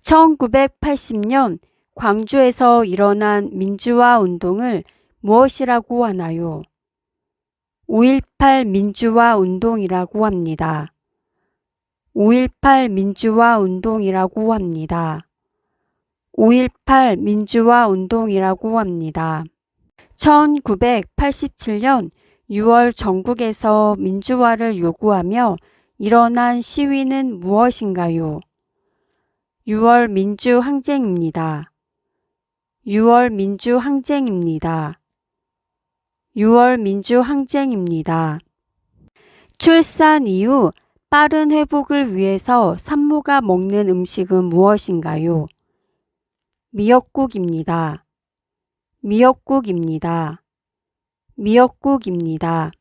1980년 광주에서 일어난 민주화 운동을 무엇이라고 하나요? 5.18 민주화 운동이라고 합니다. 5.18 민주화 운동이라고 합니다. 5.18 민주화 운동이라고 합니다. 1987년 6월 전국에서 민주화를 요구하며 일어난 시위는 무엇인가요? 6월 민주항쟁입니다. 6월 민주항쟁입니다. 6월 민주항쟁입니다. 출산 이후 빠른 회복을 위해서 산모가 먹는 음식은 무엇인가요? 미역국입니다. 미역국입니다. 미역국입니다.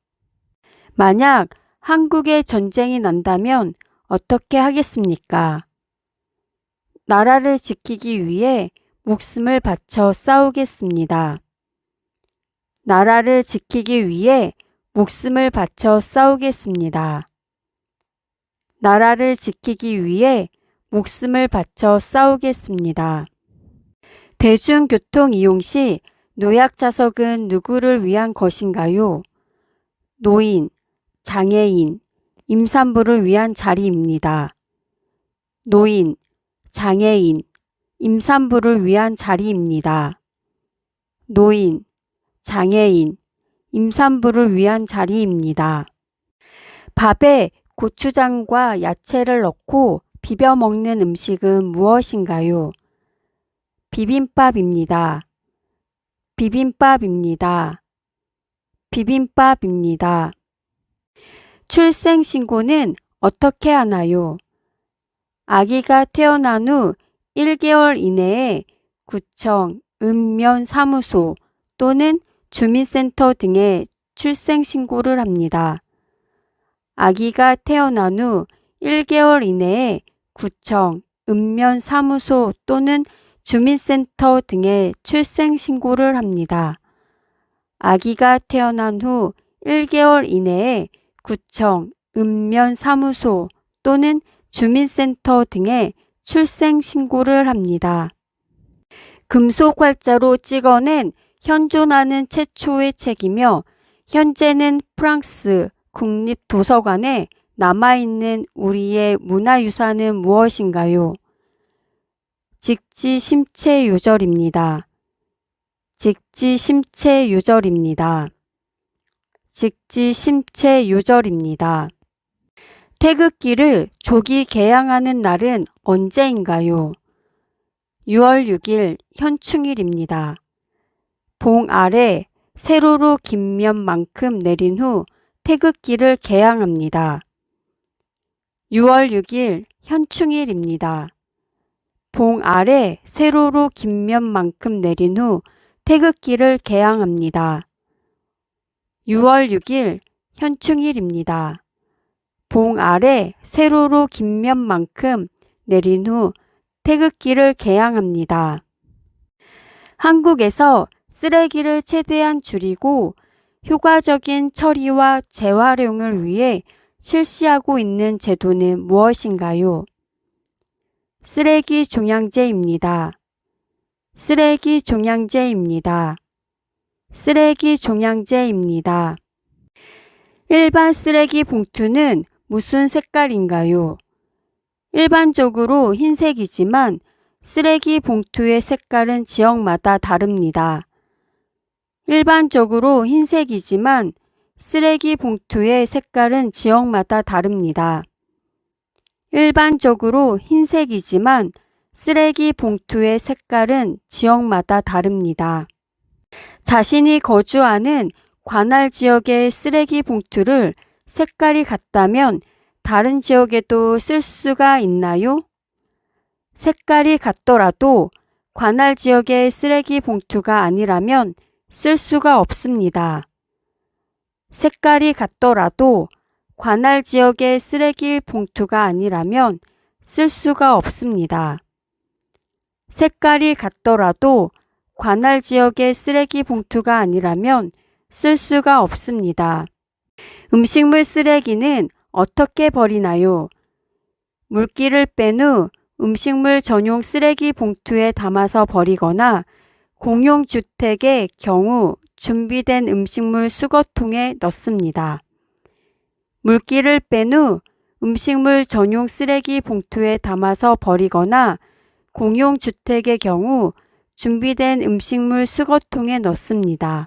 만약 한국에 전쟁이 난다면 어떻게 하겠습니까? 나라를 지키기 위해 목숨을 바쳐 싸우겠습니다. 나라를 지키기 위해 목숨을 바쳐 싸우겠습니다. 나라를 지키기 위해 목숨을 바쳐 싸우겠습니다. 대중교통 이용 시 노약자석은 누구를 위한 것인가요? 노인, 장애인, 임산부를 위한 자리입니다. 노인, 장애인, 임산부를 위한 자리입니다. 노인, 장애인, 임산부를 위한 자리입니다. 밥에 고추장과 야채를 넣고 비벼 먹는 음식은 무엇인가요? 비빔밥입니다. 비빔밥입니다. 비빔밥입니다. 출생신고는 어떻게 하나요? 아기가 태어난 후 1개월 이내에 구청, 읍면사무소 또는 주민센터 등에 출생신고를 합니다. 아기가 태어난 후 1개월 이내에 구청, 읍면사무소 또는 주민센터 등에 출생신고를 합니다. 아기가 태어난 후 1개월 이내에 구청, 읍면사무소 또는 주민센터 등에 출생신고를 합니다. 금속 활자로 찍어낸 현존하는 최초의 책이며 현재는 프랑스 국립도서관에 남아있는 우리의 문화유산은 무엇인가요? 직지심체요절입니다. 직지심체요절입니다. 직지심체요절입니다. 태극기를 조기 개양하는 날은 언제인가요? 6월 6일 현충일입니다. 봉 아래 세로로 긴 면만큼 내린 후 태극기를 개양합니다. 6월 6일 현충일입니다. 봉 아래 세로로 긴 면만큼 내린 후 태극기를 개양합니다. 6월 6일 현충일입니다. 봉 아래 세로로 긴 면만큼 내린 후 태극기를 개양합니다. 한국에서 쓰레기를 최대한 줄이고 효과적인 처리와 재활용을 위해 실시하고 있는 제도는 무엇인가요? 쓰레기 종량제입니다. 쓰레기 종량제입니다. 쓰레기 종량제입니다. 일반 쓰레기 봉투는 무슨 색깔인가요? 일반적으로 흰색이지만 쓰레기 봉투의 색깔은 지역마다 다릅니다. 일반적으로 흰색이지만 쓰레기 봉투의 색깔은 지역마다 다릅니다. 일반적으로 흰색이지만 쓰레기 봉투의 색깔은 지역마다 다릅니다. 자신이 거주하는 관할 지역의 쓰레기 봉투를 색깔이 같다면 다른 지역에도 쓸 수가 있나요? 색깔이 같더라도 관할 지역의 쓰레기 봉투가 아니라면 쓸 수가 없습니다. 색깔이 같더라도 관할 지역의 쓰레기 봉투가 아니라면 쓸 수가 없습니다. 색깔이 같더라도 관할 지역의 쓰레기 봉투가 아니라면 쓸 수가 없습니다. 음식물 쓰레기는 어떻게 버리나요? 물기를 뺀 후 음식물 전용 쓰레기 봉투에 담아서 버리거나 공용주택의 경우 준비된 음식물 수거통에 넣습니다. 물기를 뺀 후 음식물 전용 쓰레기 봉투에 담아서 버리거나 공용주택의 경우 준비된 음식물 수거통에 넣습니다.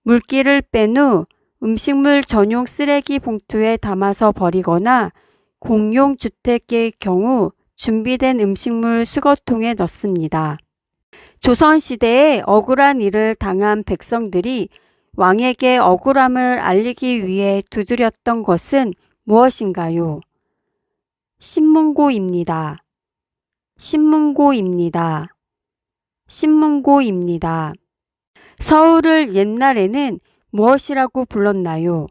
물기를 뺀 후 음식물 전용 쓰레기 봉투에 담아서 버리거나 공용주택의 경우 준비된 음식물 수거통에 넣습니다. 조선시대에 억울한 일을 당한 백성들이 왕에게 억울함을 알리기 위해 두드렸던 것은 무엇인가요? 신문고입니다. 신문고입니다. 신문고입니다. 서울을 옛날에는 무엇이라고 불렀나요?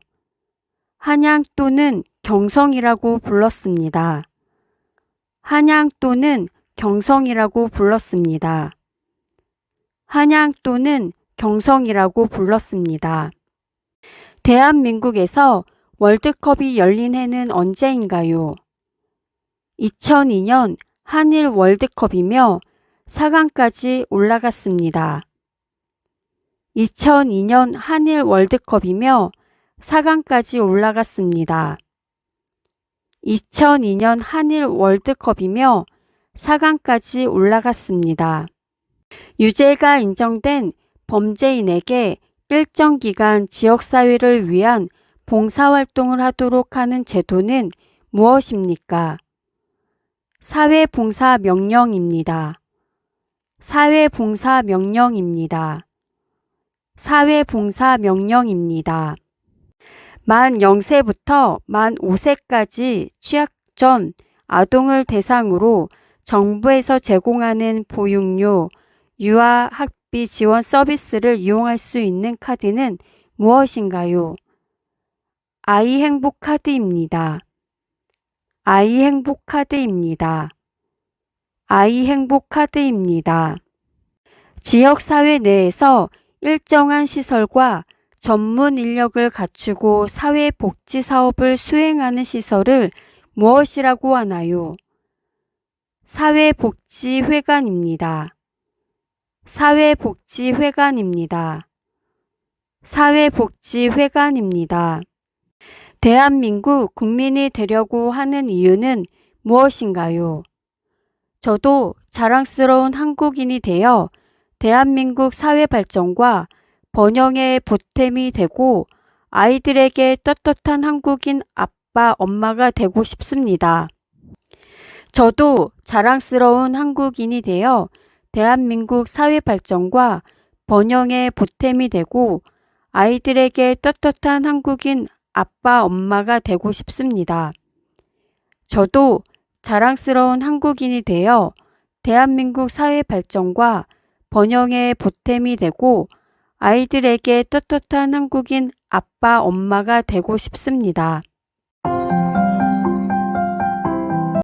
한양 또는 경성이라고 불렀습니다. 한양 또는 경성이라고 불렀습니다. 한양 또는 경성이라고 불렀습니다. 대한민국에서 월드컵이 열린 해는 언제인가요? 2002년 한일 월드컵이며 4강까지 올라갔습니다. 2002년 한일 월드컵이며 4강까지 올라갔습니다. 2002년 한일 월드컵이며 4강까지 올라갔습니다. 유죄가 인정된 범죄인에게 일정 기간 지역사회를 위한 봉사활동을 하도록 하는 제도는 무엇입니까? 사회봉사명령입니다. 사회봉사명령입니다. 사회봉사명령입니다. 만 0세부터 만 5세까지 취약 전 아동을 대상으로 정부에서 제공하는 보육료, 유아 학비 지원 서비스를 이용할 수 있는 카드는 무엇인가요? 아이행복카드입니다. 아이행복카드입니다. 아이행복카드입니다. 지역사회 내에서 일정한 시설과 전문 인력을 갖추고 사회복지사업을 수행하는 시설을 무엇이라고 하나요? 사회복지회관입니다. 사회복지회관입니다. 사회복지회관입니다. 대한민국 국민이 되려고 하는 이유는 무엇인가요? 저도 자랑스러운 한국인이 되어 대한민국 사회 발전과 번영의 보탬이 되고 아이들에게 떳떳한 한국인 아빠, 엄마가 되고 싶습니다. 저도 자랑스러운 한국인이 되어 대한민국 사회 발전과 번영의 보탬이 되고 아이들에게 떳떳한 한국인 아빠, 엄마가 되고 싶습니다. 저도 자랑스러운 한국인이 되어 대한민국 사회 발전과 번영의 보탬이 되고 아이들에게 떳떳한 한국인 아빠, 엄마가 되고 싶습니다.